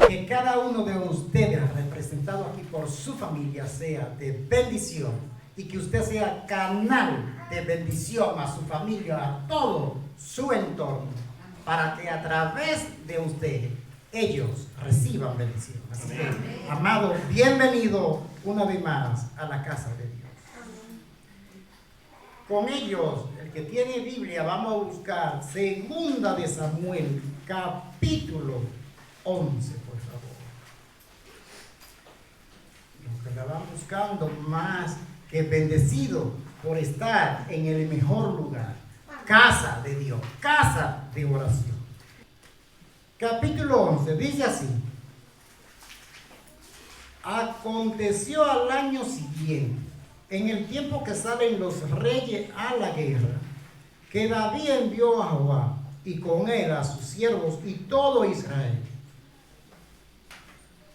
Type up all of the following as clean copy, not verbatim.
Que cada uno de ustedes representado aquí por su familia sea de bendición y que usted sea canal de bendición a su familia, a todo su entorno, para que a través de usted ellos reciban bendición. Así que, amado, bienvenido una vez más a la casa de Dios. Con ellos, el que tiene Biblia, vamos a buscar Segunda de Samuel, capítulo 11, por favor. Los que la van buscando, más que bendecido por estar en el mejor lugar, casa de Dios, casa de oración. Capítulo 11, dice así: aconteció al año siguiente, en el tiempo que salen los reyes a la guerra, que David envió a Joab y con él a sus siervos y todo Israel,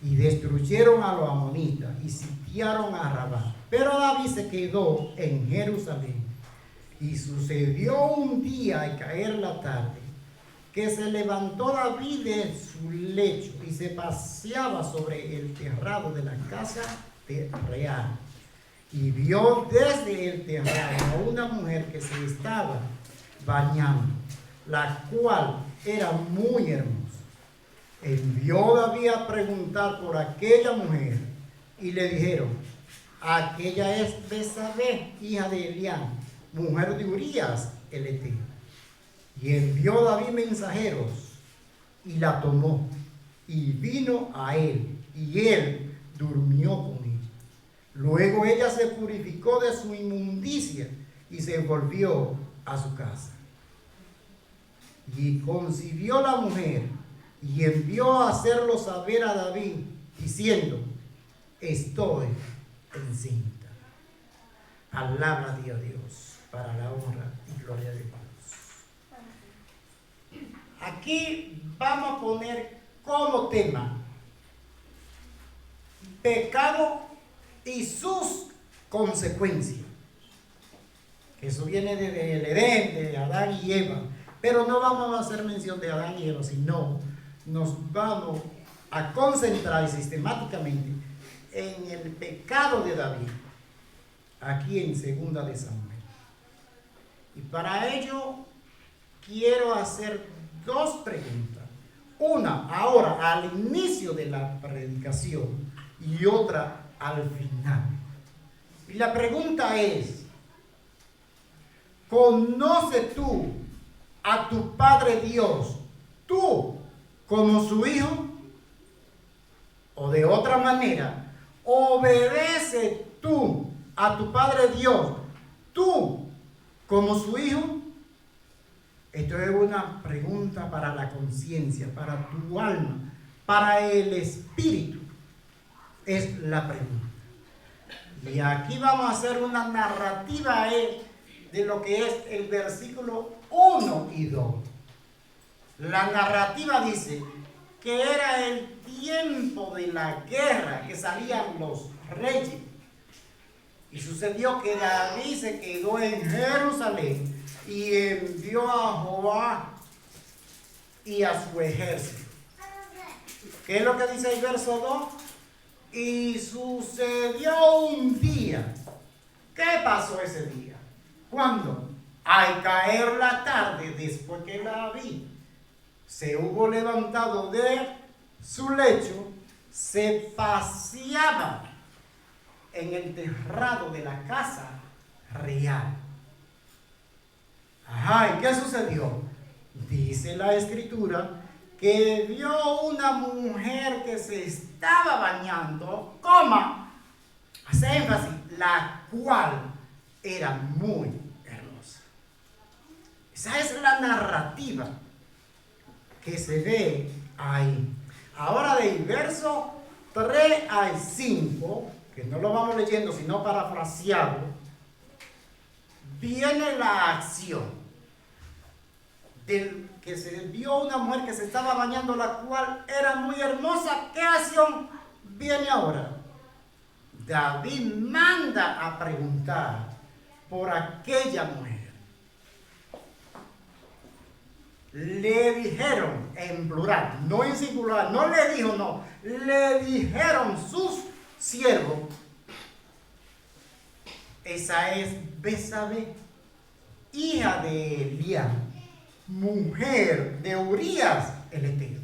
y destruyeron a los amonitas y sitiaron a Rabá. Pero David se quedó en Jerusalén. Y sucedió un día al caer la tarde, que se levantó David de su lecho y se paseaba sobre el terrado de la casa real. Y vio desde el terrado a una mujer que se estaba bañando, la cual era muy hermosa. Envió David a preguntar por aquella mujer, y le dijeron: aquella es Betsabé, hija de Elián, mujer de Urías el Eteo. Y envió David mensajeros, y la tomó, y vino a él, y él durmió con ella. Luego ella se purificó de su inmundicia, y se volvió a su casa. Y concibió la mujer, y envió a hacerlo saber a David, diciendo: estoy encinta. Palabra de Dios, para la honra y gloria de Dios. Aquí vamos a poner como tema pecado y sus consecuencias. Eso viene del Edén, de Adán y Eva. Pero no vamos a hacer mención de Adán y Eva, sino nos vamos a concentrar sistemáticamente en el pecado de David, aquí en Segunda de Samuel. Y para ello quiero hacer dos preguntas. Una ahora al inicio de la predicación y otra al final. Y la pregunta es: ¿conoces tú a tu Padre Dios, tú como su hijo? O de otra manera, ¿obedeces tú a tu Padre Dios, tú como su hijo? Esto es una pregunta para la conciencia, para tu alma, para el espíritu. Es la pregunta. Y aquí vamos a hacer una narrativa de lo que es el versículo 1 y 2. La narrativa dice que era el tiempo de la guerra, que salían los reyes. Y sucedió que David se quedó en Jerusalén y envió a Joab y a su ejército. ¿Qué es lo que dice el verso 2? Y sucedió un día. ¿Qué pasó ese día? ¿Cuándo? Al caer la tarde, después que David se hubo levantado de su lecho, se paseaba en el terrado de la casa real. Ajá, ¿y qué sucedió? Dice la escritura que vio una mujer que se estaba bañando, hace énfasis, la cual era muy hermosa. Esa es la narrativa que se ve ahí. Ahora del verso 3 al 5, que no lo vamos leyendo sino parafraseado, viene la acción del que se vio una mujer que se estaba bañando, la cual era muy hermosa. ¿Qué acción viene ahora? David manda a preguntar por aquella mujer. le dijeron en plural, no en singular, no le dijo, no, le dijeron sus siervos, esa es Betsabé, hija de Eliab, mujer de Urías el Eteo.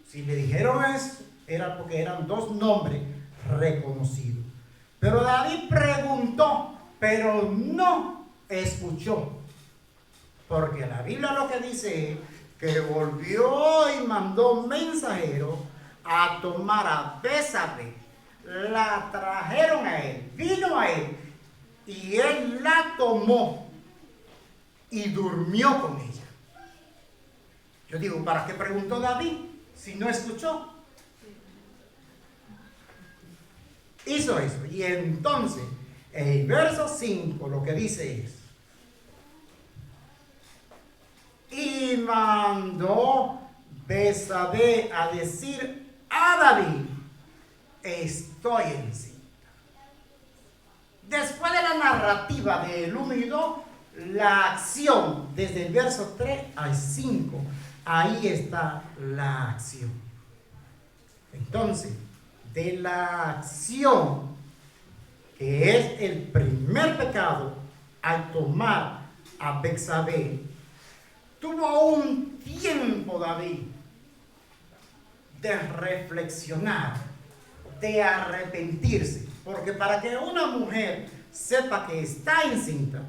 Si le dijeron eso, era porque eran dos nombres reconocidos. Pero David preguntó, pero no escuchó. Porque la Biblia lo que dice es que volvió y mandó mensajeros a tomar a Betsabé. La trajeron a él, vino a él, y él la tomó y durmió con ella. Yo digo, ¿para qué preguntó David si no escuchó? Hizo eso. Y entonces, el verso 5 lo que dice es: y mandó Betsabé a decir a David: estoy encinta. Después de la narrativa del 1 y 2, la acción desde el verso 3 al 5, ahí está la acción. Entonces, de la acción, que es el primer pecado, al tomar a Betsabé, tuvo un tiempo David de reflexionar, de arrepentirse, porque para que una mujer sepa que está encinta,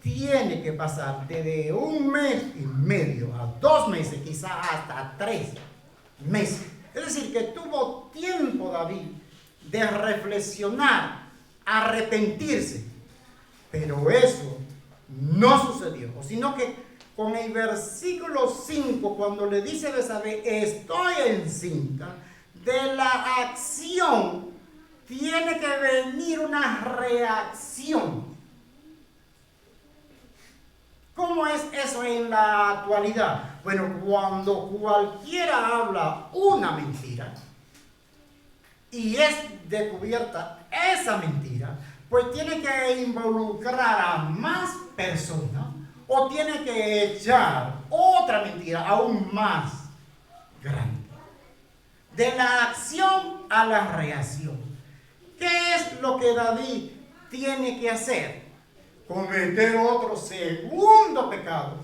tiene que pasar desde 1 mes y medio a 2 meses, quizás hasta 3 meses. Es decir, que tuvo tiempo David de reflexionar, arrepentirse, pero eso no sucedió, sino que con el versículo 5, cuando le dice Betsabé, estoy encinta, de la acción tiene que venir una reacción. ¿Cómo es eso en la actualidad? Bueno, cuando cualquiera habla una mentira y es descubierta esa mentira, pues tiene que involucrar a más personas o tiene que echar otra mentira aún más grande. De la acción a la reacción. ¿Qué es lo que David tiene que hacer? Cometer otro segundo pecado,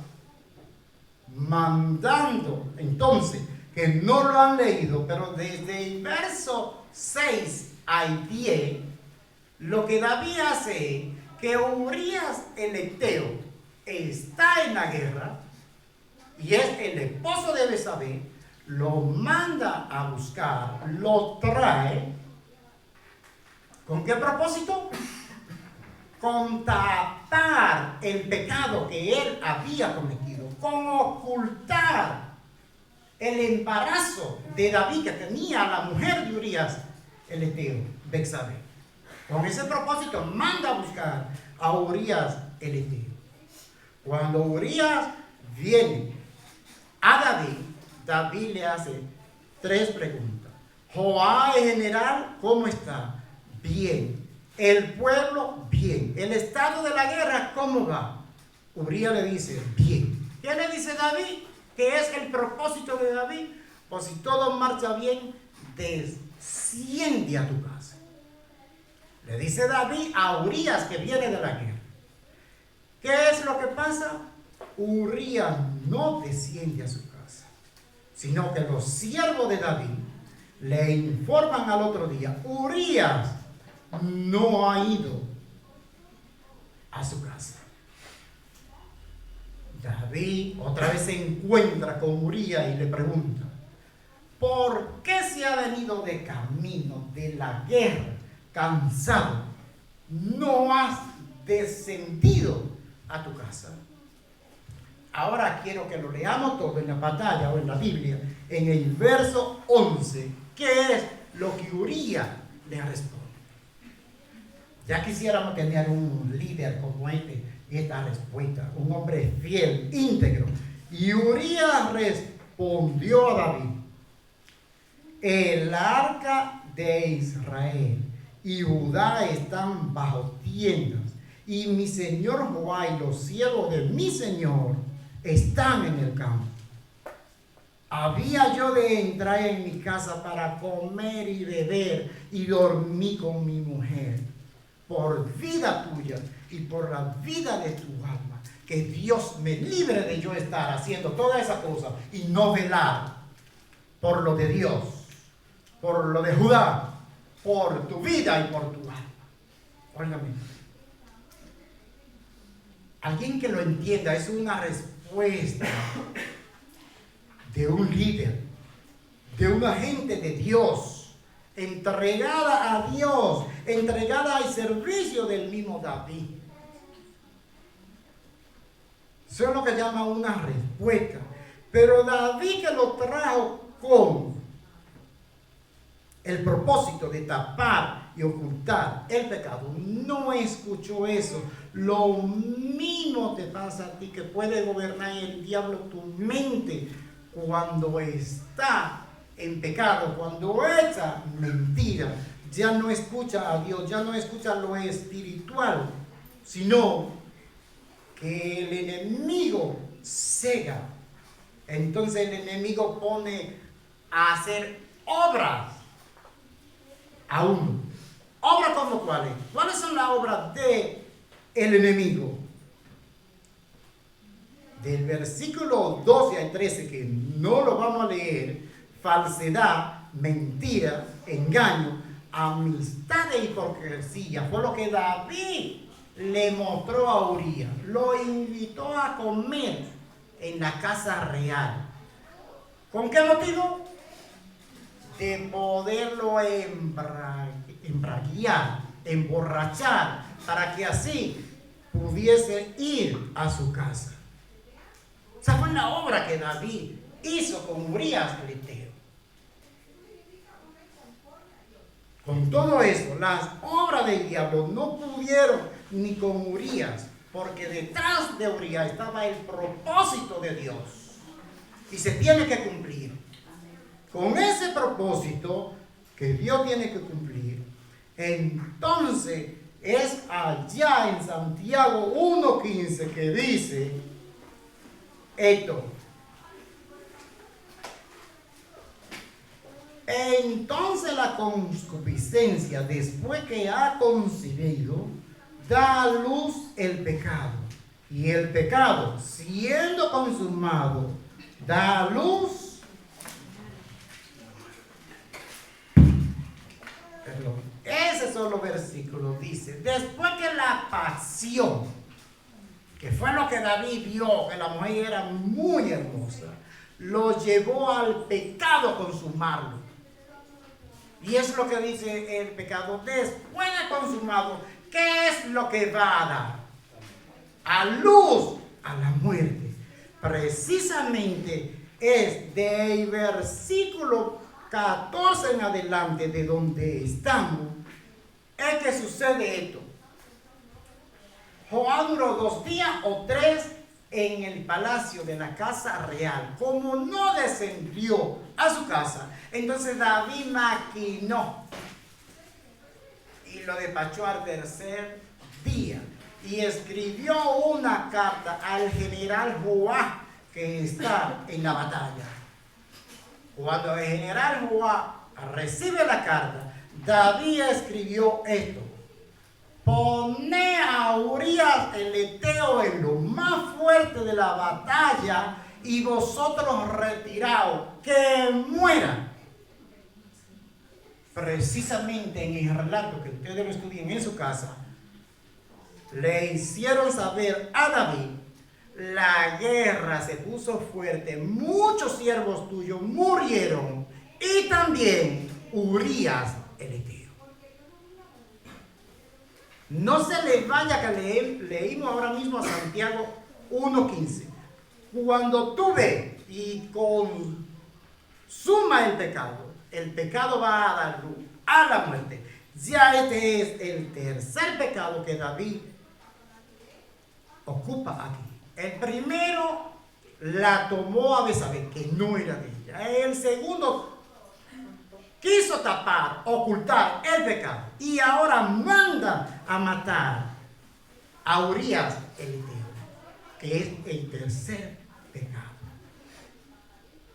mandando entonces, que no lo han leído, pero desde el verso 6 al 10, lo que David hace es que Urías el Eteo está en la guerra y es el esposo de Betsabé, lo manda a buscar, lo trae. ¿Con qué propósito? Con tapar el pecado que él había cometido, con ocultar el embarazo de David que tenía la mujer de Urías el Eteo, Betsabé. Con ese propósito manda a buscar a Urías el Eteo. Cuando Urías viene a David, David le hace 3 preguntas. Joab en general, ¿cómo está? Bien. El pueblo, bien. El estado de la guerra, ¿cómo va? Urías le dice, bien. ¿Qué le dice David? ¿Qué es el propósito de David? Pues si todo marcha bien, desciende a tu casa. Le dice David a Urías que viene de la guerra. ¿Qué es lo que pasa? Urías no desciende a su casa, sino que los siervos de David le informan al otro día, Urías no ha ido a su casa. David otra vez se encuentra con Urías y le pregunta, ¿por qué se ha venido de camino de la guerra cansado? ¿No has descendido a tu casa? Ahora quiero que lo leamos todo en la pantalla o en la Biblia, en el verso 11, ¿qué es lo que Urías le responde? Ya quisiéramos tener un líder como esta respuesta, un hombre fiel, íntegro. Y Urías respondió a David, el arca de Israel y Judá están bajo tiendas, y mi señor Joab y los siervos de mi señor están en el campo. Había yo de entrar en mi casa para comer y beber y dormir con mi mujer, por vida tuya y por la vida de tu alma. Que Dios me libre de yo estar haciendo toda esa cosa y no velar por lo de Dios, por lo de Judá, por tu vida y por tu alma. Óigame. Alguien que lo entienda, es una respuesta de un líder, de una gente de Dios, entregada a Dios, entregada al servicio del mismo David. Eso es lo que llama una respuesta. Pero David, que lo trajo con el propósito de tapar y ocultar el pecado, no escuchó eso. Lo mismo te pasa a ti, que puede gobernar el diablo tu mente cuando está en pecado, cuando echa mentira. Ya no escucha a Dios, ya no escucha lo espiritual, sino que el enemigo cega. Entonces el enemigo pone a hacer obras a uno. ¿Obras como cuáles? ¿Cuáles son las obras de el enemigo? Del versículo 12 al 13, que no lo vamos a leer: falsedad, mentira, engaño, amistad e hipocresía. Fue lo que David le mostró a Urías. Lo invitó a comer en la casa real. ¿Con qué motivo? De poderlo emborrachar, para que así pudiese ir a su casa. Esa fue la obra que David hizo con Urías el Eteo. Con todo eso, las obras del diablo no pudieron ni con Urías, porque detrás de Urías estaba el propósito de Dios y se tiene que cumplir. Con ese propósito que Dios tiene que cumplir, entonces es allá en Santiago 1:15 que dice esto: entonces la concupiscencia, después que ha concebido, da a luz el pecado, y el pecado, siendo consumado, da a luz ese solo versículo dice: después que la pasión, que fue lo que David vio, que la mujer era muy hermosa, lo llevó al pecado consumarlo. Y es lo que dice el pecado: después de consumado, ¿qué es lo que va a dar? A luz a la muerte. Precisamente es del versículo 14 en adelante, de donde estamos, es que sucede esto. Joab duró 2 días o 3 en el palacio de la casa real. Como no descendió a su casa, entonces David maquinó y lo despachó al 3er día, y escribió una carta al general Joab, que está en la batalla. Cuando el general Joab recibe la carta, David escribió esto: poné a Urías el Eteo en lo más fuerte de la batalla, y vosotros retiraos, que muera. Precisamente en el relato que ustedes lo estudian en su casa, le hicieron saber a David: la guerra se puso fuerte, muchos siervos tuyos murieron, y también Urías el Eteo. No se les vaya que leímos ahora mismo a Santiago 1:15. Cuando tú ves y consuma el pecado va a dar luz a la muerte. Ya este es el 3er pecado que David ocupa aquí. El primero la tomó a Betsabé, que no era de ella. El segundo quiso tapar, ocultar el pecado, y ahora manda a matar a Urías el Eteo, que es el 3er pecado.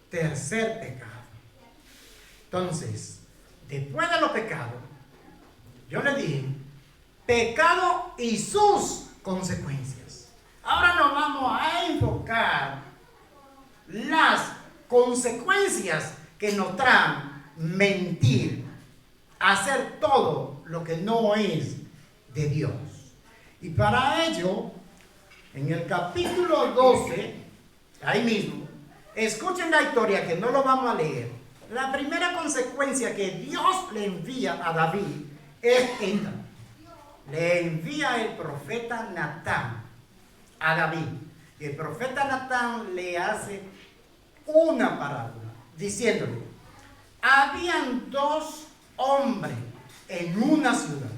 Tercer pecado. Entonces, después de los pecados, yo le dije, pecado y sus consecuencias. Ahora nos vamos a enfocar las consecuencias que nos traen mentir, hacer todo lo que no es de Dios. Y para ello, en el capítulo 12, ahí mismo, escuchen la historia que no lo vamos a leer. La primera consecuencia que Dios le envía a David es esta. Le envía el profeta Natán a David. Y el profeta Natán le hace una parábola, diciéndole, habían dos hombres en una ciudad.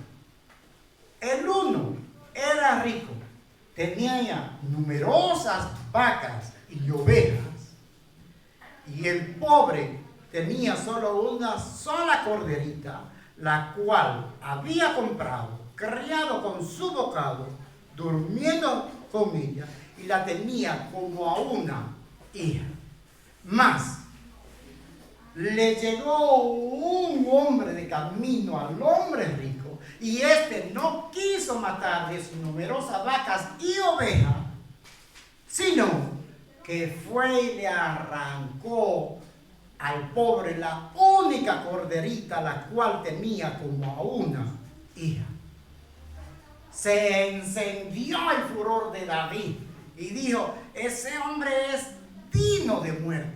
El uno era rico, tenía numerosas vacas y ovejas, y el pobre tenía solo una sola corderita, la cual había comprado, criado con su bocado, durmiendo con ella, y la tenía como a una hija. Mas le llegó un hombre de camino al hombre rico, y éste no quiso matar de sus numerosas vacas y ovejas, sino que fue y le arrancó al pobre la única corderita, la cual tenía como a una hija. Se encendió el furor de David y dijo, ese hombre es digno de muerte.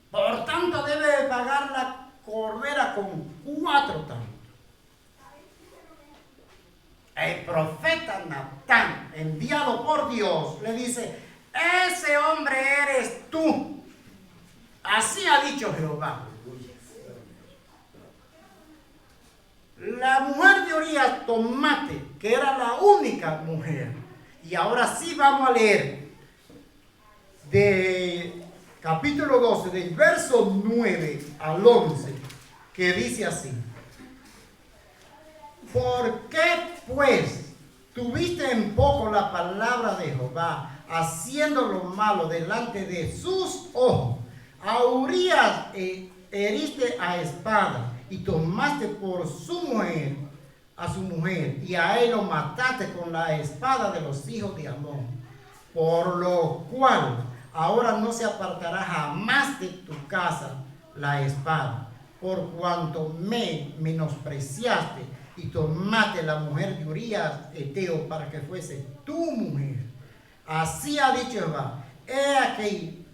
Por tanto debe pagar la cordera con 4 tantos. El profeta Natán, enviado por Dios, le dice, ese hombre eres tú. Así ha dicho Jehová. La mujer de Urías Tomate, que era la única mujer. Y ahora sí vamos a leer de capítulo 12, del verso 9 al 11, que dice así. ¿Por qué pues tuviste en poco la palabra de Jehová, haciendo lo malo delante de sus ojos? A Urías heriste a espada y tomaste por su mujer a su mujer, y a él lo mataste con la espada de los hijos de Amón, por lo cual ahora no se apartará jamás de tu casa la espada, por cuanto me menospreciaste y tomaste la mujer de Urías Eteo para que fuese tu mujer. Así ha dicho Jehová, he aquí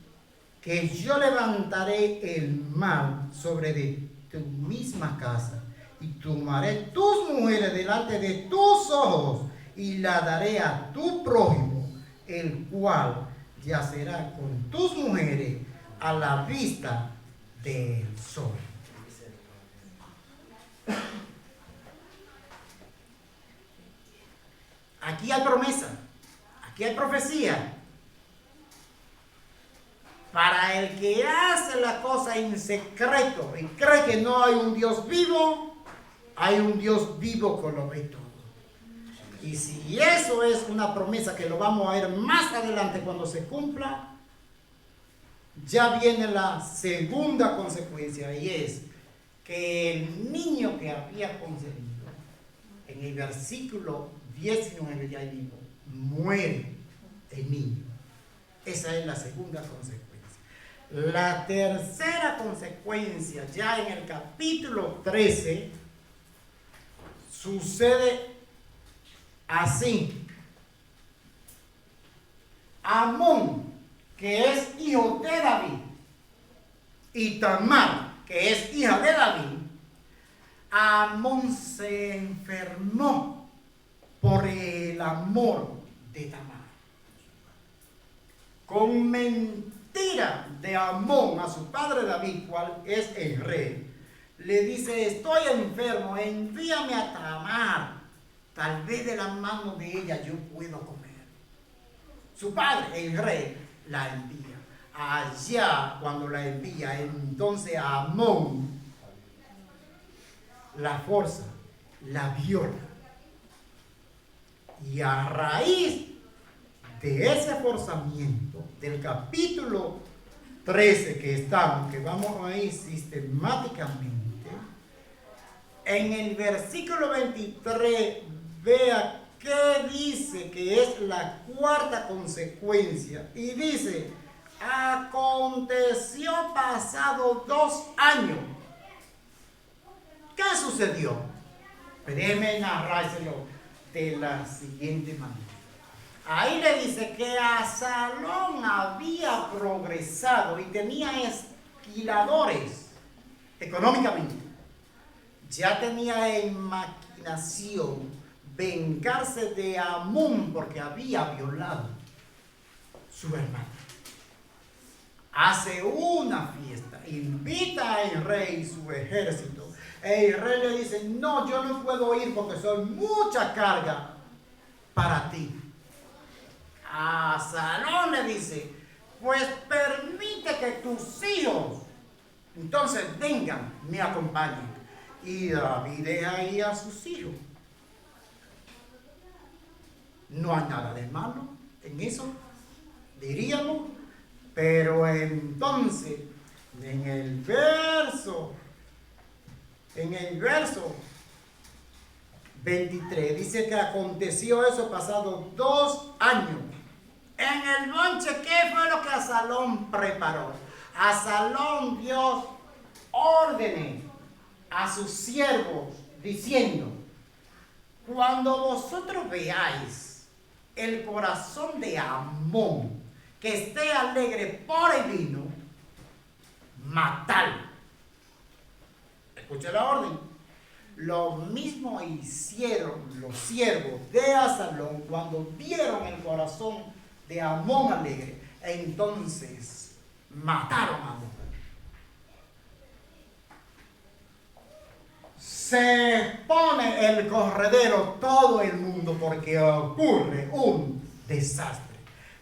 que yo levantaré el mal sobre de tu misma casa, y tomaré tus mujeres delante de tus ojos, y la daré a tu prójimo, el cual yacerá con tus mujeres a la vista del sol. Aquí hay promesa, aquí hay profecía. Para el que hace la cosa en secreto y cree que no hay un Dios vivo, hay un Dios vivo que lo ve todo. Y si eso es una promesa que lo vamos a ver más adelante cuando se cumpla, ya viene la segunda consecuencia, y es que el niño que había concebido, en el versículo 19 ya digo, muere el niño. Esa es la segunda consecuencia. La tercera consecuencia, ya en el capítulo 13, sucede así. Amón, que es hijo de David, y Tamar, que es hija de David, Amón se enfermó por el amor de Tamar. Con mentira de Amón a su padre David, cual es el rey, le dice, estoy enfermo, envíame a Tamar, tal vez de la mano de ella yo puedo comer. Su padre, el rey, la envía. Allá, cuando la envía, entonces Amón la forza, la viola. Y a raíz de ese forzamiento del capítulo 13 que estamos, que vamos a ir sistemáticamente, en el versículo 23, vea qué dice que es la cuarta consecuencia. Y dice, aconteció pasado 2 años. ¿Qué sucedió? Déjeme narrárselo de la siguiente manera. Ahí le dice que Absalón había progresado y tenía esquiladores económicamente. Ya tenía en maquinación vengarse de Amón porque había violado su hermano. Hace una fiesta, invita al rey y su ejército. El rey le dice, no, yo no puedo ir porque son mucha carga para ti. Absalón le dice, pues permite que tus hijos entonces vengan, me acompañen. Y David deja ahí a sus hijos. No hay nada de malo en eso, diríamos. Pero entonces, en el verso 23, dice que aconteció eso pasado 2 años. En el bonche, ¿qué fue lo que Absalón preparó? Absalón dio órdenes a sus siervos diciendo, cuando vosotros veáis el corazón de Amón que esté alegre por el vino, matadlo. Escuche la orden. Lo mismo hicieron los siervos de Absalón cuando vieron el corazón de Amón alegre. Entonces mataron a Amón. Se pone el corredero todo el mundo porque ocurre un desastre.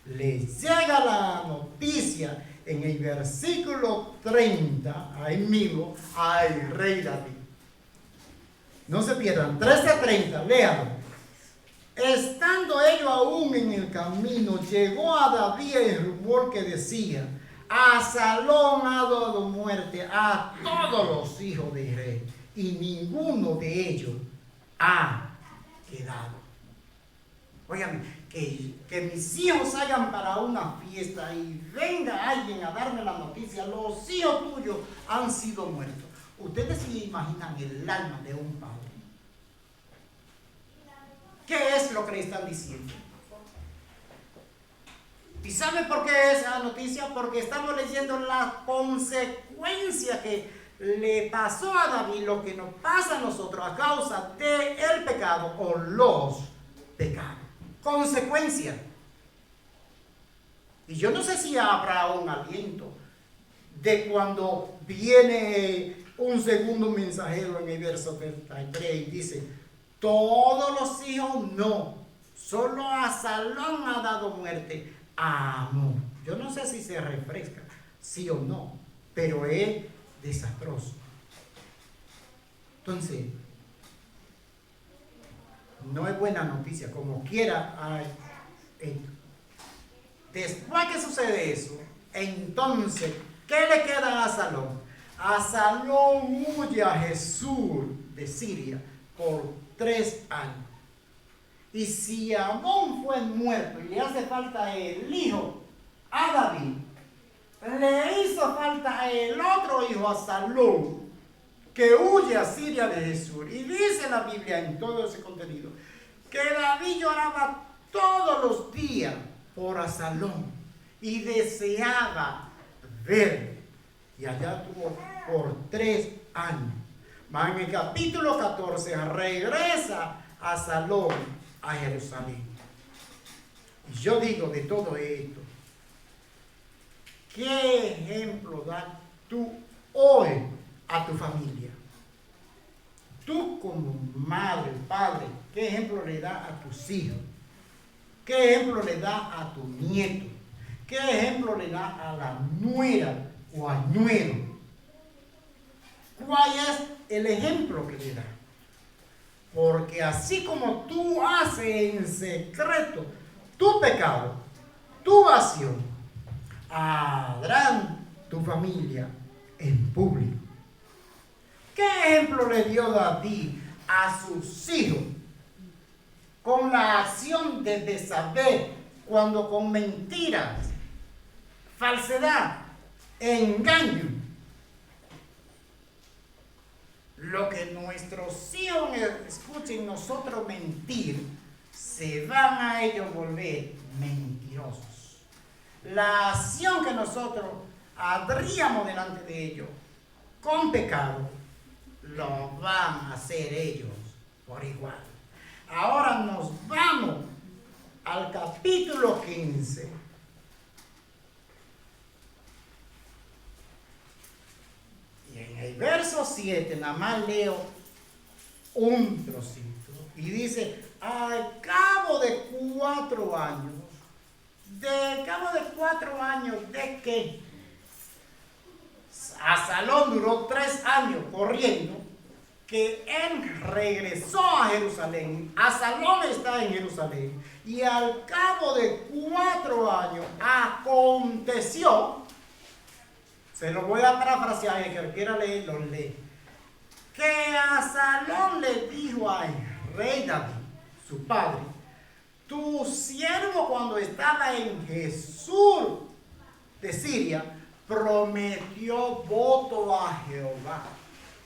Les llega la noticia en el versículo 30, ahí mismo, al rey David. No se pierdan, 13:30, léalo. Estando ellos aún en el camino, llegó a David el rumor que decía, Absalón ha dado muerte a todos los hijos de Israel, y ninguno de ellos ha quedado. Óigame, que mis hijos salgan para una fiesta y venga alguien a darme la noticia, los hijos tuyos han sido muertos. Ustedes se imaginan el alma de un padre. ¿Qué es lo que le están diciendo? ¿Y saben por qué esa noticia? Porque estamos leyendo la consecuencia que le pasó a David, lo que nos pasa a nosotros a causa del pecado o los pecados. Consecuencia. Y yo no sé si habrá un aliento de cuando viene un segundo mensajero en el verso 33 y dice, todos los hijos no, solo Absalón ha dado muerte a Amón. Yo no sé si se refresca, sí o no, pero es desastroso. Entonces, no es buena noticia, como quiera. Después que sucede eso, entonces, ¿qué le queda a Absalón? Absalón huye a Jesús de Siria por 3 años. Y si Amón fue muerto y le hace falta el hijo a David, le hizo falta el otro hijo, Absalón, que huye a Siria de Jesús. Y dice la Biblia en todo ese contenido que David lloraba todos los días por Absalón y deseaba verle. Y allá tuvo por 3 años. Mas en el capítulo 14 regresa Absalón a Jerusalén. Y yo digo de todo esto, ¿qué ejemplo das tú hoy a tu familia? Tú como madre, padre, ¿qué ejemplo le das a tus hijos? ¿Qué ejemplo le das a tu nieto? ¿Qué ejemplo le das a la nuera o al nuero? ¿Cuál es el ejemplo que le das? Porque así como tú haces en secreto tu pecado, turbación a Adán, tu familia, en público. ¿Qué ejemplo le dio David a sus hijos con la acción de Betsabé cuando con mentiras, falsedad, engaño? Lo que nuestros hijos escuchen nosotros mentir, se van a ellos volver mentirosos. La acción que nosotros habríamos delante de ellos con pecado, lo van a hacer ellos por igual. Ahora nos vamos al capítulo 15. Y en el verso 7, nada más leo un trocito. Y dice, al cabo de 4 años, ¿de qué? Absalón duró 3 años corriendo, que él regresó a Jerusalén. Absalón está en Jerusalén. Y al cabo de 4 años aconteció, se lo voy a parafrasear, el que quiera leer, lo lee, que Absalón le dijo al rey David, su padre, tu siervo cuando estaba en Jesús de Siria, prometió voto a Jehová.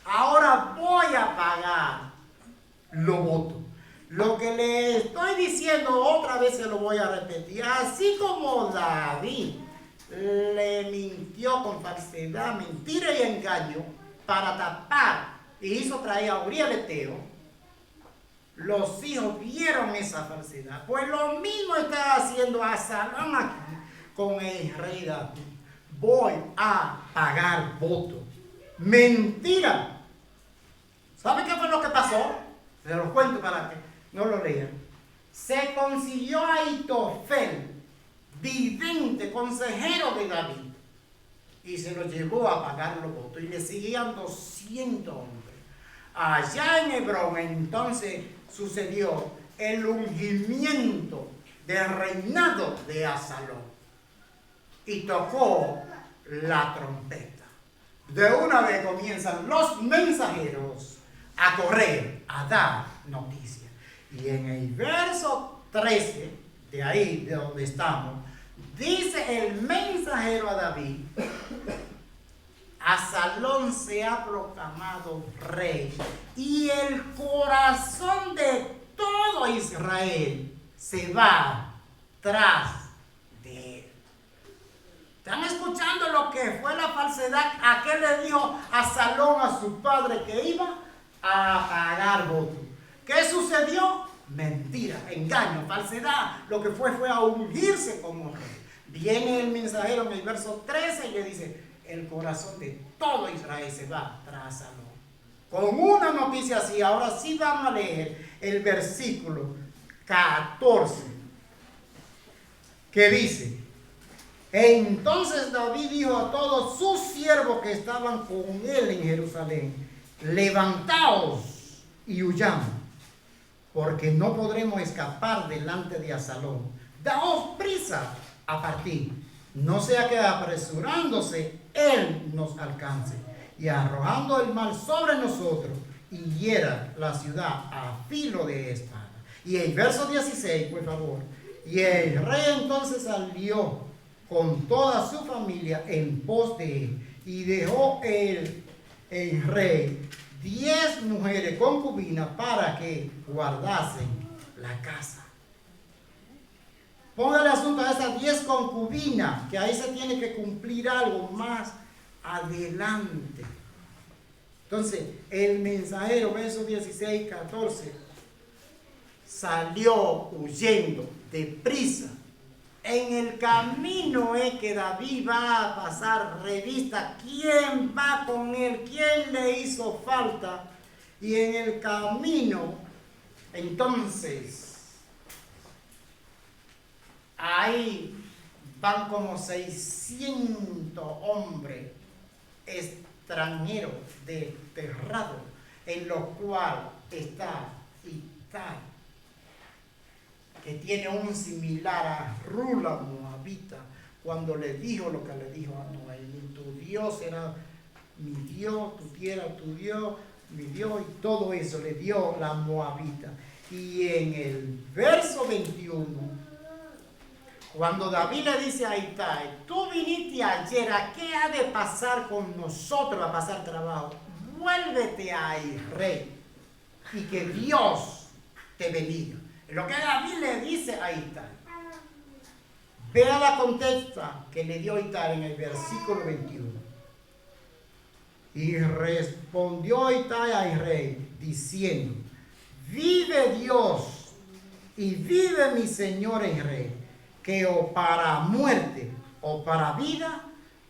Ahora voy a pagar los votos. Lo que le estoy diciendo otra vez se lo voy a repetir. Así como David le mintió con falsedad, mentira y engaño para tapar y hizo traer a Uriel Eteo, los hijos vieron esa falsedad. Pues lo mismo está haciendo Absalón aquí con el rey David. Voy a pagar voto. Mentira. ¿Sabe qué fue lo que pasó? Se lo cuento para que no lo lean. Se consiguió a Ahitofel, vidente, consejero de David, y se lo llevó a pagar los votos. Y le seguían 200 hombres. Allá en Hebrón entonces sucedió el ungimiento del reinado de Absalón. Y tocó la trompeta. De una vez comienzan los mensajeros a correr, a dar noticias. Y en el verso 13, de ahí, de donde estamos, dice el mensajero a David, Absalón se ha proclamado rey y el corazón de todo Israel se va tras de él. ¿Están escuchando lo que fue la falsedad? ¿A qué le dijo Absalón a su padre que iba a pagar voto? ¿Qué sucedió? Mentira, engaño, falsedad. Lo que fue a ungirse como rey. Viene el mensajero en el verso 13 y le dice, el corazón de todo Israel se va tras Absalón. Con una noticia así, ahora sí vamos a leer el versículo 14, que dice, entonces David dijo a todos sus siervos que estaban con él en Jerusalén, levantaos y huyamos, porque no podremos escapar delante de Absalón. Daos prisa a partir, no sea que apresurándose él nos alcance y arrojando el mal sobre nosotros y hiera la ciudad a filo de espada. Y el verso 16, por favor. Y el rey entonces salió con toda su familia en pos de él, y dejó el rey 10 mujeres concubinas para que guardasen la casa. Póngale asunto a esas 10 concubinas, que ahí se tiene que cumplir algo más adelante. Entonces, el mensajero, versos 16 y 14, salió huyendo deprisa. En el camino es que David va a pasar revista quién va con él, quién le hizo falta. Y en el camino, entonces, ahí van como 600 hombres extranjeros desterrados, en los cuales está Itai, que tiene un similar a Rula Moabita. moabita, cuando le dijo lo que le dijo a Noé: tu Dios será mi Dios, tu tierra, tu Dios, mi Dios, y todo eso le dio la moabita. Y en el verso 21, cuando David le dice a Itai: tú viniste ayer, ¿a qué ha de pasar con nosotros? A pasar trabajo. Vuélvete a rey y que Dios te bendiga. Lo que David le dice a Itai. Vea la contesta que le dio Itai en el versículo 21. Y respondió Itai al rey diciendo: vive Dios y vive mi señor el rey, que o para muerte o para vida,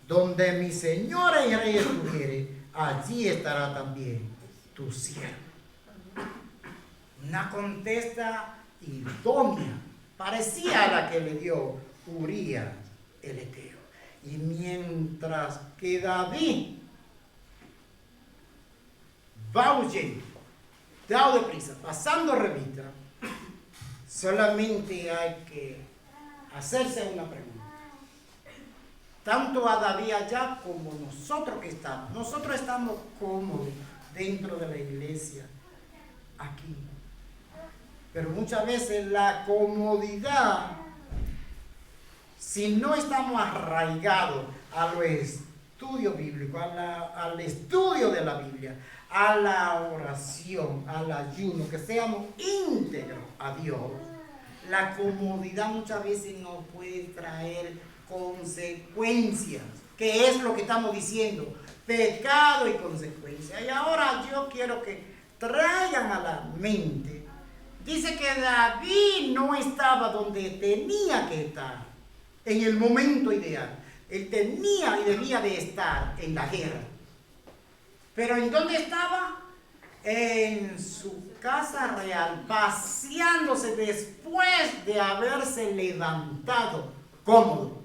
donde mi señor el rey estuviere, allí estará también tu siervo. Una contesta idónea, parecía a la que le dio Urías el Eteo. Y mientras que David va huyendo, dado deprisa, pasando revista, solamente hay que hacerse una pregunta. Tanto a David allá como nosotros que estamos. Nosotros estamos cómodos dentro de la iglesia, aquí. Pero muchas veces la comodidad, si no estamos arraigados a los estudios bíblicos, al estudio de la Biblia, a la oración, al ayuno, que seamos íntegros a Dios, la comodidad muchas veces nos puede traer consecuencias, que es lo que estamos diciendo, pecado y consecuencias. Y ahora yo quiero que traigan a la mente, dice que David no estaba donde tenía que estar, en el momento ideal. Él tenía y debía de estar en la guerra. Pero ¿en dónde estaba? En su casa real, paseándose después de haberse levantado cómodo.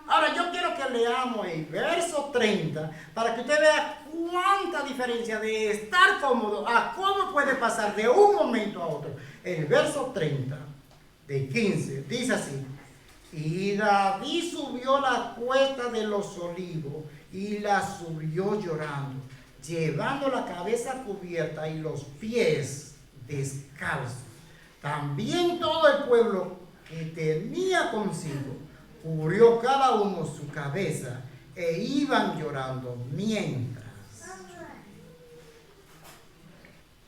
Ahora yo quiero que leamos el verso 30 para que usted vea cuánta diferencia de estar cómodo a cómo puede pasar de un momento a otro. El verso 30 de 15 dice así: y David subió la cuesta de los olivos y la subió llorando, llevando la cabeza cubierta y los pies descalzos. También todo el pueblo que tenía consigo cubrió cada uno su cabeza e iban llorando mientras.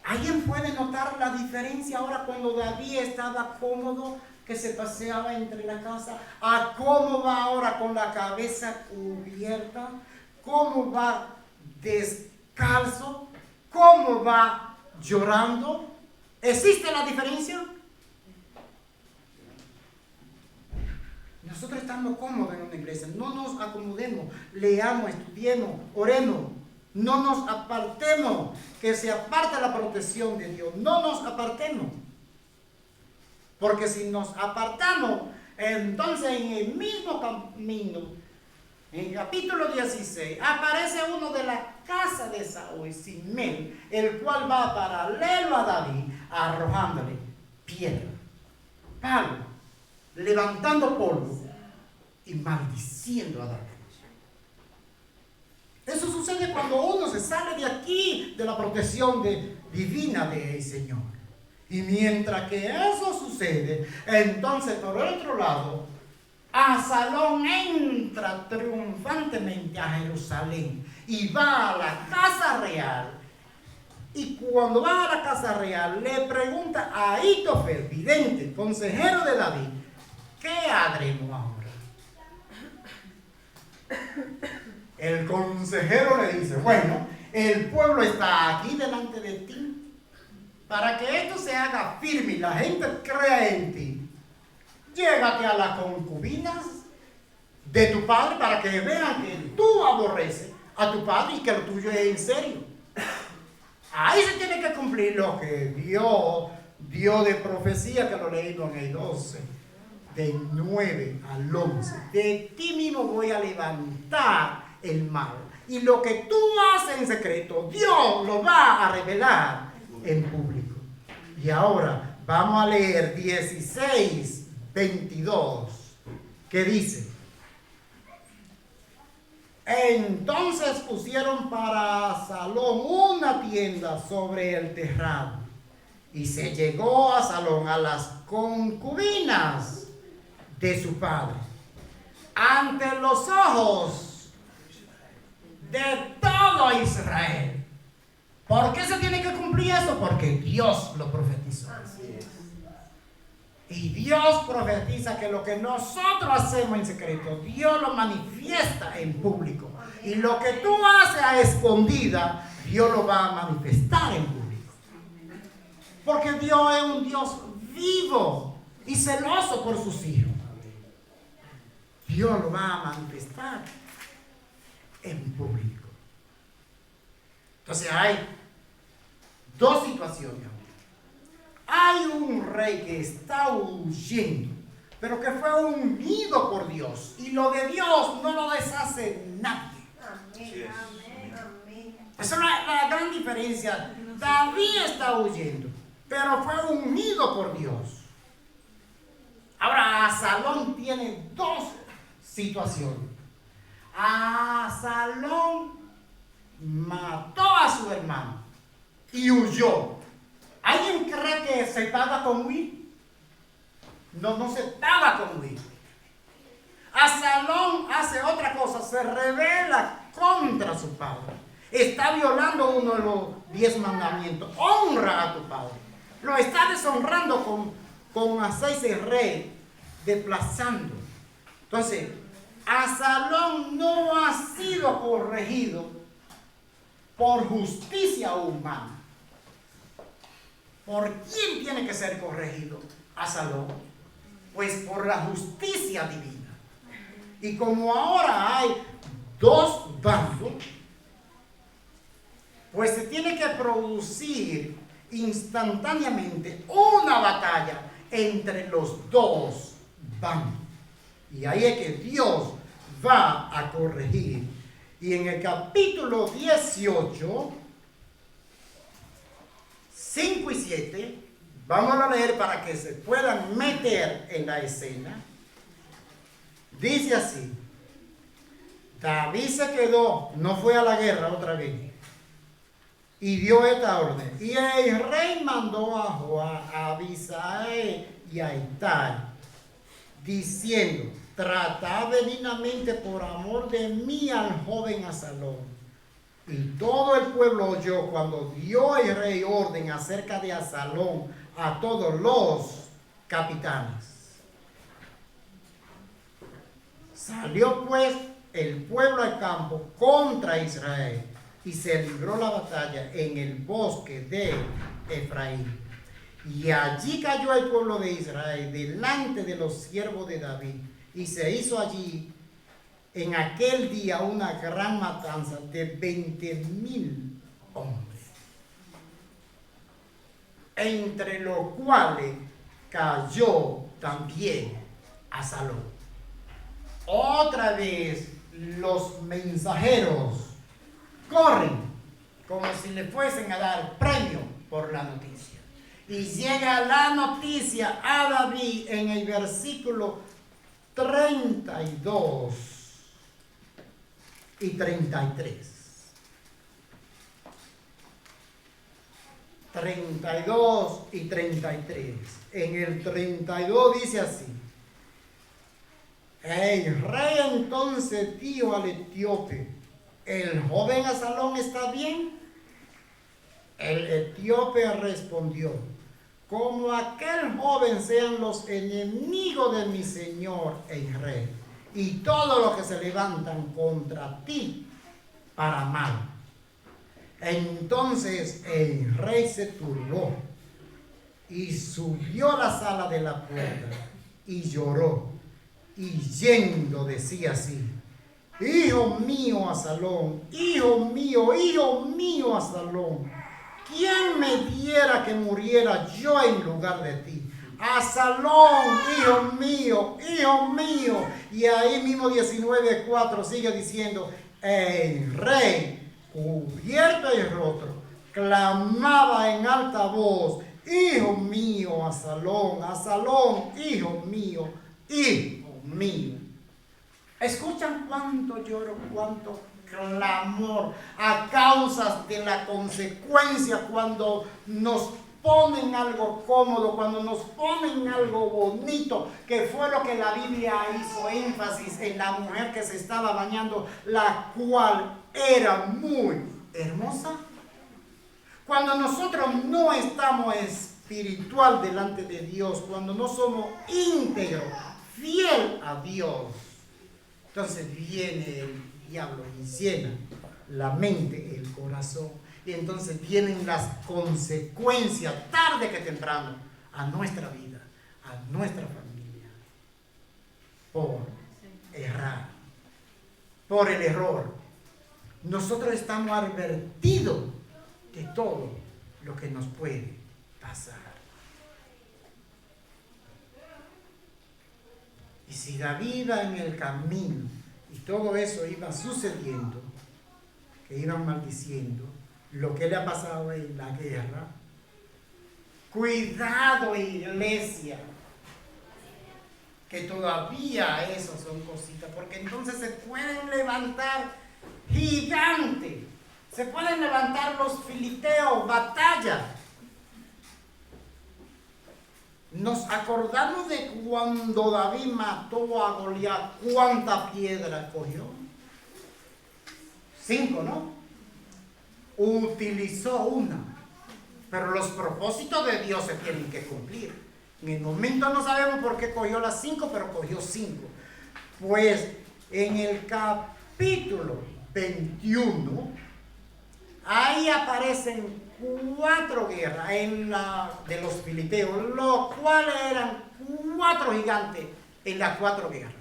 ¿Alguien puede notar la diferencia ahora cuando David estaba cómodo, que se paseaba entre la casa, a cómo va ahora con la cabeza cubierta, cómo va descalzo, cómo va llorando? ¿Existe la diferencia? Nosotros estamos cómodos en una iglesia, no nos acomodemos, leamos, estudiemos, oremos, no nos apartemos, que se aparte la protección de Dios, no nos apartemos. Porque si nos apartamos, entonces en el mismo camino, en el capítulo 16, aparece uno de la casa de Saúl, Simei, el cual va paralelo a David, arrojándole piedra, palo, levantando polvo y maldiciendo a David. Eso sucede cuando uno se sale de aquí, de la protección divina del Señor. Y mientras que eso sucede, entonces por otro lado, Absalón entra triunfantemente a Jerusalén y va a la casa real. Y cuando va a la casa real, le pregunta a Ahitofel, vidente, consejero de David: ¿qué haremos ahora? El consejero le dice: bueno, el pueblo está aquí delante de ti. Para que esto se haga firme y la gente crea en ti, llégate a las concubinas de tu padre para que vean que tú aborreces a tu padre y que lo tuyo es en serio. Ahí se tiene que cumplir lo que Dios dio de profecía, que lo leímos en el 12, del 9 al 11. De ti mismo voy a levantar el mal. Y lo que tú haces en secreto, Dios lo va a revelar en público. Y ahora vamos a leer 16, 22 que dice: entonces pusieron para Absalón una tienda sobre el terrado, y se llegó a Absalón a las concubinas de su padre, ante los ojos de todo Israel. ¿Por qué se tiene que cumplir eso? Porque Dios lo profetizó. Y Dios profetiza que lo que nosotros hacemos en secreto, Dios lo manifiesta en público. Y lo que tú haces a escondida, Dios lo va a manifestar en público. Porque Dios es un Dios vivo y celoso por sus hijos. Dios lo va a manifestar en público. Entonces hay dos situaciones. Hay un rey que está huyendo, pero que fue unido por Dios, y lo de Dios no lo deshace nadie. Amén, amén, amén. Esa es la gran diferencia. David está huyendo, pero fue unido por Dios. Ahora, Absalón tiene dos situaciones. Absalón mató a su hermano y huyó. ¿Alguien cree que se paga con huir? No, no se paga con huir. Absalón hace otra cosa, se rebela contra su padre. Está violando uno de los 10 mandamientos. Honra a tu padre. Lo está deshonrando con hacerse rey, desplazando. Entonces, Absalón no ha sido corregido por justicia humana. ¿Por quién tiene que ser corregido Absalón? Pues por la justicia divina. Y como ahora hay dos bandos, pues se tiene que producir instantáneamente una batalla entre los dos bandos. Y ahí es que Dios va a corregir. Y en el capítulo 18, 5 y 7, vamos a leer para que se puedan meter en la escena. Dice así: David se quedó, no fue a la guerra otra vez, y dio esta orden. Y el rey mandó a Joab, a Abisai y a Itai, diciendo: tratad benignamente por amor de mí al joven Absalón. Y todo el pueblo oyó cuando dio el rey orden acerca de Absalón a todos los capitanes. Salió pues el pueblo al campo contra Israel, y se libró la batalla en el bosque de Efraín. Y allí cayó el pueblo de Israel delante de los siervos de David, y se hizo allí en aquel día una gran matanza de 20,000 hombres, entre los cuales cayó también Absalón. Otra vez los mensajeros corren como si le fuesen a dar premio por la noticia. Y llega la noticia a David en el versículo 32 y 33. 32 y 33. En el 32 dice así: el rey entonces dijo al etíope: ¿el joven Absalón está bien? El etíope respondió: como aquel joven sean los enemigos de mi señor el rey, y todos los que se levantan contra ti para mal. Entonces el rey se turbó y subió a la sala de la puerta y lloró, y yendo decía así: hijo mío Absalón, hijo mío Absalón, ¿quién me diera que muriera yo en lugar de ti? Absalón, hijo mío, hijo mío. Y ahí mismo 19:4 sigue diciendo: el rey, cubierto el rostro, clamaba en alta voz: hijo mío Absalón, Absalón, hijo mío mío. ¿Escuchan cuánto lloro, cuánto clamor a causa de la consecuencia cuando nos ponen algo cómodo, cuando nos ponen algo bonito, que fue lo que la Biblia hizo énfasis en la mujer que se estaba bañando, la cual era muy hermosa? Cuando nosotros no estamos espiritual delante de Dios, cuando no somos íntegros, fiel a Dios, entonces viene el diablo y llena la mente, el corazón, y entonces vienen las consecuencias tarde que temprano a nuestra vida, a nuestra familia, por errar, por el error. Nosotros estamos advertidos de todo lo que nos puede pasar. Y si David iba en el camino y todo eso iba sucediendo, que iban maldiciendo, lo que le ha pasado en la guerra, cuidado, iglesia, que todavía esas son cositas, porque entonces se pueden levantar gigantes, se pueden levantar los filisteos, batalla. Nos acordamos de cuando David mató a Goliat, ¿cuántas piedras cogió? 5, ¿no? Utilizó una, pero los propósitos de Dios se tienen que cumplir. En el momento no sabemos por qué cogió las 5, pero cogió 5. Pues en el capítulo 21, ahí aparecen 4 guerras de los filisteos, los cuales eran 4 gigantes en las 4 guerras.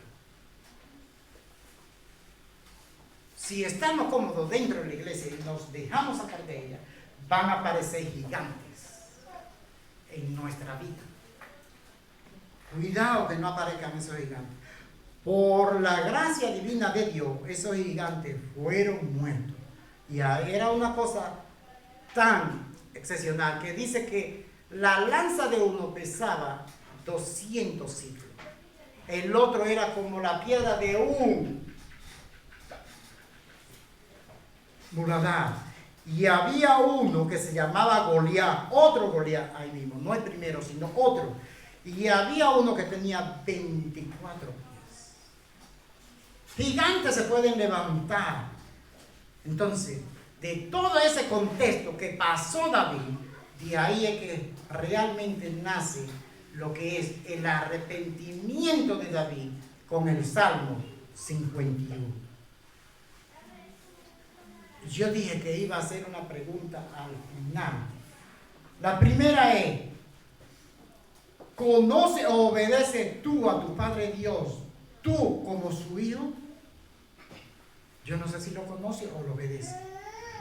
Si estamos cómodos dentro de la iglesia y nos dejamos sacar de ella, van a aparecer gigantes en nuestra vida. Cuidado que no aparezcan esos gigantes. Por la gracia divina de Dios, esos gigantes fueron muertos. Y era una cosa tan excepcional que dice que la lanza de uno pesaba 200 ciclos. El otro era como la piedra de un muladar. Y había uno que se llamaba Goliat, otro Goliat ahí mismo, no el primero, sino otro. Y había uno que tenía 24 pies. Gigantes se pueden levantar. Entonces, de todo ese contexto que pasó David, de ahí es que realmente nace lo que es el arrepentimiento de David con el Salmo 51. Yo dije que iba a hacer una pregunta al final. La primera es: ¿conoce o obedece tú a tu Padre Dios, tú como su hijo? Yo no sé si lo conoce o lo obedece.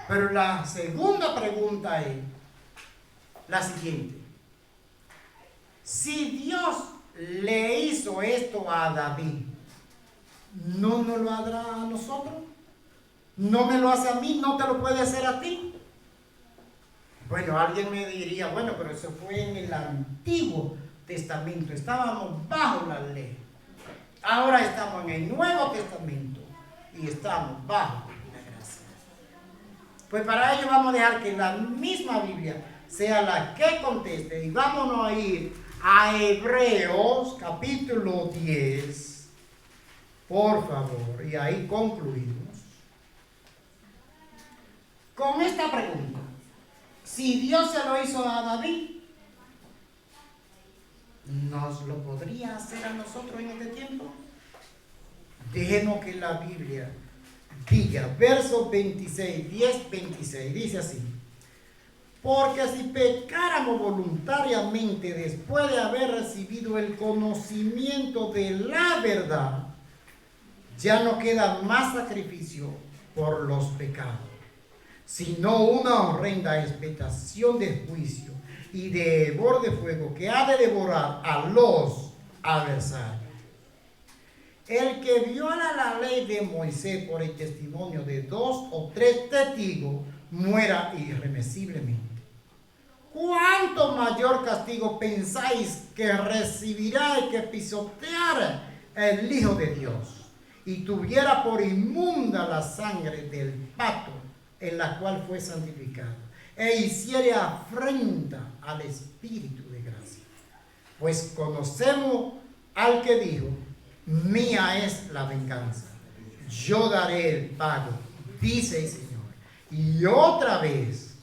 Pero la segunda pregunta es la siguiente: si Dios le hizo esto a David, ¿no nos lo hará a nosotros? ¿No me lo hace a mí? ¿No te lo puede hacer a ti? Bueno, alguien me diría, bueno, pero eso fue en el Antiguo Testamento, estábamos bajo la ley. Ahora estamos en el Nuevo Testamento y estamos bajo la gracia. Pues para ello vamos a dejar que la misma Biblia sea la que conteste y vámonos a ir a Hebreos capítulo 10, por favor, y ahí concluimos con esta pregunta: si Dios se lo hizo a David, ¿nos lo podría hacer a nosotros en este tiempo? Dejemos que la Biblia diga, verso 26, 10, 26, dice así: porque si pecáramos voluntariamente después de haber recibido el conocimiento de la verdad, ya no queda más sacrificio por los pecados, sino una horrenda expectación de juicio y de hervor de fuego que ha de devorar a los adversarios. El que viola la ley de Moisés por el testimonio de 2 o 3 testigos muera irremisiblemente. ¿Cuánto mayor castigo pensáis que recibirá el que pisotear el Hijo de Dios, y tuviera por inmunda la sangre del pacto en la cual fue santificado, e hiciere afrenta al Espíritu de gracia. Pues conocemos al que dijo, mía es la venganza, yo daré el pago, dice el Señor. Y otra vez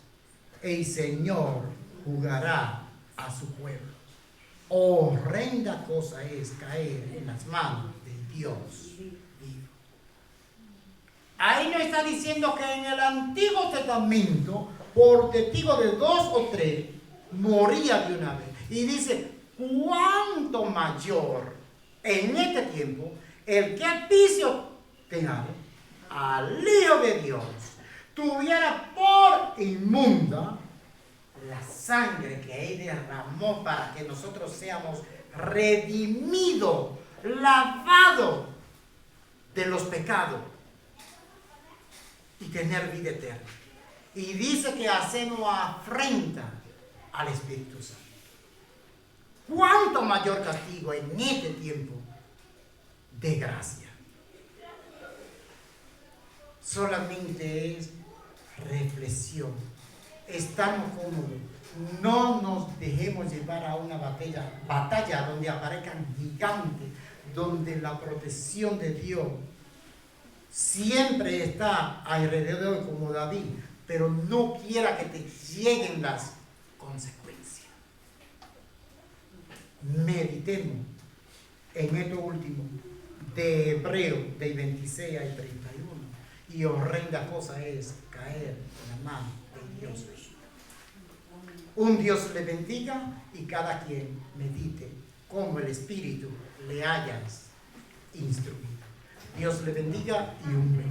el Señor juzgará a su pueblo. Horrenda cosa es caer en las manos de Dios vivo. Ahí no está diciendo que en el Antiguo Testamento, por testigo de 2 o 3, moría de una vez. Y dice, cuánto mayor en este tiempo el que vicio tenga al Hijo de Dios tuviera por inmunda la sangre que Él derramó para que nosotros seamos redimidos, lavados de los pecados y tener vida eterna. Y dice que hacemos afrenta al Espíritu Santo. ¿Cuánto mayor castigo en este tiempo de gracia? Solamente es reflexión. Estamos cómodos. No nos dejemos llevar a una batalla donde aparezcan gigantes, donde la protección de Dios siempre está alrededor como David, pero no quiera que te lleguen las consecuencias. Meditemos en esto último de Hebreo del 26 al 31. Y horrenda cosa es caer en la mano de Dios. Un Dios le bendiga y cada quien medite como el Espíritu le hayas instruido. Dios le bendiga y un buen